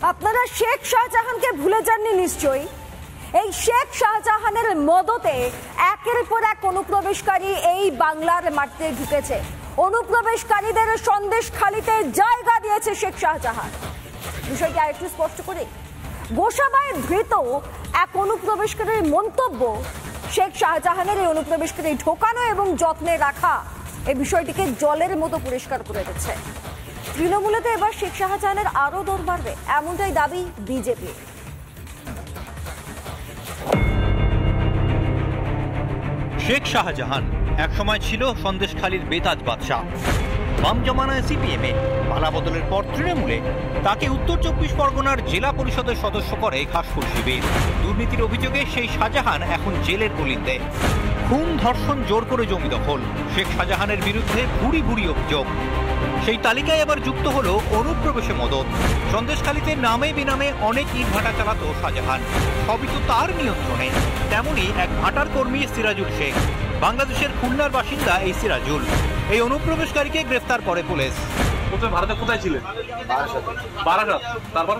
আপনারা শেখ শাহজাহানকে ভুলে যাননি নিশ্চয়ই। এই শেখ শাহজাহানের মদতে একের পর এক অনুপ্রবেশকারী এই বাংলার মাটিতে ঢুকেছে। অনুপ্রবেশকারীদের সন্দেশখালিতে জায়গা দিয়েছে শেখ শাহজাহান। বিষয়টি আরেকটু স্পষ্ট করি, গোসাবায় ধৃত এক অনুপ্রবেশকারীর মন্তব্য শেখ শাহজাহানের এই অনুপ্রবেশকারী ঢোকানো এবং যত্নে রাখা এই বিষয়টিকে জলের মতো পরিষ্কার করে দিচ্ছে। তৃণমূলেতে এবার শেখ শাহজাহানের আরো দৌড় বাড়বে, এমনটাই দাবি বিজেপি। শেখ শাহজাহান একসময় ছিল সন্দেশখালীর বেতাজ বাদশাহ। বাম জমানায় সিপিএমে, পালা বদলের পর তৃণমূলে তাকে উত্তর 24 পরগনার জেলা পরিষদের সদস্য করে ঘাসফুল শিবির। দুর্নীতির অভিযোগে সেই শাহজাহান এখন জেলের গলিতে। খুন, ধর্ষণ, জোর করে জমি দখল, শেখ শাহজাহানের বিরুদ্ধে ভুরি ভুরি অভিযোগ। সেই তালিকায় এবার যুক্ত হলো অনুপ্রবেশে মদত। সন্দেশখালীতে নামে বেনামে অনেক ইট ভাটা চালাতো শাহজাহান, সবই তো তার নিয়ন্ত্রণে। তেমনই এক ভাটার কর্মী সিরাজুল শেখ, বাংলাদেশের খুলনার বাসিন্দা এই সিরাজুল। এই অনুপ্রবেশকারীকে গ্রেফতার করে পুলিশ। ভারতে কোথায় ছিলেন? বারাসাত। তারপর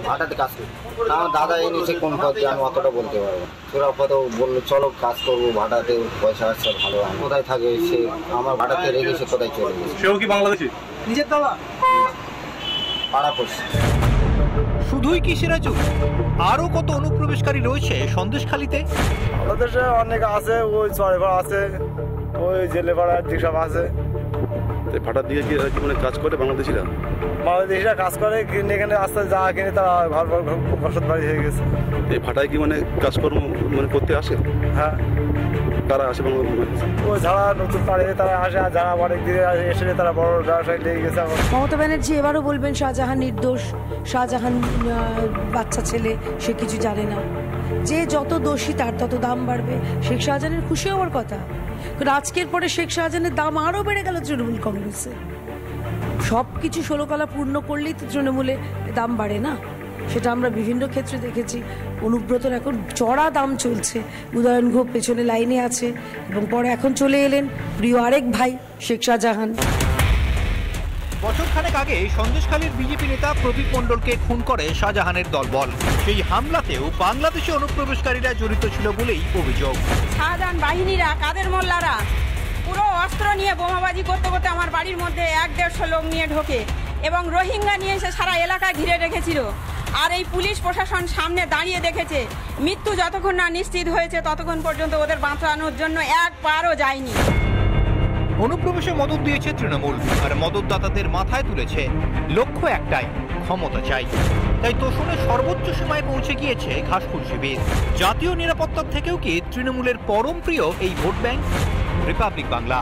ভাটাতে কাজ করি। আমার দাদা এনেছে কোন পথে আমি অতটা বলতে পারবো না। তোরা কত বললো চলো কাজ করবো, ভাটাতে পয়সা আসছে ভালো। কোথায় থাকে সে, আমার ভাটাতে রেখেছে কোথায় চলে গেছে। সেও কি বাংলাদেশি? নিজের দাদা পাড়া পড়ছে। শুধুই কি সিরাজুল, আরো কত অনুপ্রবেশকারী রয়েছে সন্দেশখালীতে? বাংলাদেশে অনেক আছে, ওই চড়ে আছে, ওই জেলে পাড়া যেসব আছে। ভাটার দিকে কি মানে কাজ করে বাংলাদেশিরা? বাংলাদেশিরা কাজ করে, কিনে এখানে আস্তে যা কিনে তারা ঘর বসত বাড়ি হয়ে গেছে। এই ভাটায় কি মানে কাজকর্ম মানে করতে আসে? হ্যাঁ। কারা আসে? ওই যারা নতুন পাড়ে তারা আসে, আর যারা অনেক দিনে এসে তারা বড় ব্যবসায় লেগে গেছে। মমতা ব্যানার্জি এবারও বলবেন শাহজাহান নির্দোষ, শাহজাহান বাচ্চা ছেলে, সে কিছু জানে না। যে যত দোষী তার তত দাম বাড়বে। শেখ শাহজাহানের খুশি হওয়ার কথা, কারণ আজকের পরে শেখ শাহজাহানের দাম আরও বেড়ে গেল তৃণমূল কংগ্রেসে। সব কিছু 16 কলা পূর্ণ করলেই তো তৃণমূলে দাম বাড়ে না, সেটা আমরা বিভিন্ন ক্ষেত্রে দেখেছি। অনুব্রতর এখন চড়া দাম চলছে, উদয়ন ঘোষ পেছনে লাইনে আছে, এবং পরে এখন চলে এলেন প্রিয় আরেক ভাই শেখ শাহজাহান। বছরখানেক আগে সন্দেশখালীর বিজেপি নেতা প্রদীপ মণ্ডলকে খুন করে শাহজাহানের দলবল। সেই হামলাতেও বাংলাদেশি অনুপ্রবেশকারীরা জড়িত ছিল বলেই অভিযোগ। শাহজাহান বাহিনীরা, কাদের মোল্লারা পুরো অস্ত্র নিয়ে বোমাবাজি করতে করতে আমার বাড়ির মধ্যে 1-150 লোক নিয়ে ঢোকে এবং রোহিঙ্গা নিয়ে এসে সারা এলাকা ঘিরে রেখেছিল। আর এই পুলিশ প্রশাসন সামনে দাঁড়িয়ে দেখেছে। মৃত্যু যতক্ষণ না নিশ্চিত হয়েছে ততক্ষণ পর্যন্ত ওদের বাঁচানোর জন্য এক পারও যায়নি। অনুপ্রবেশে মদত দিয়েছে তৃণমূল, আর মদতদাতাদের মাথায় তুলেছে লক্ষ্য একটাই, ক্ষমতা চাই। তাই তোষণের সর্বোচ্চ সীমায় পৌঁছে গিয়েছে ঘাসফুল শিবির। জাতীয় নিরাপত্তার থেকেও কি তৃণমূলের পরম প্রিয় এই ভোট ব্যাংক? রিপাবলিক বাংলা।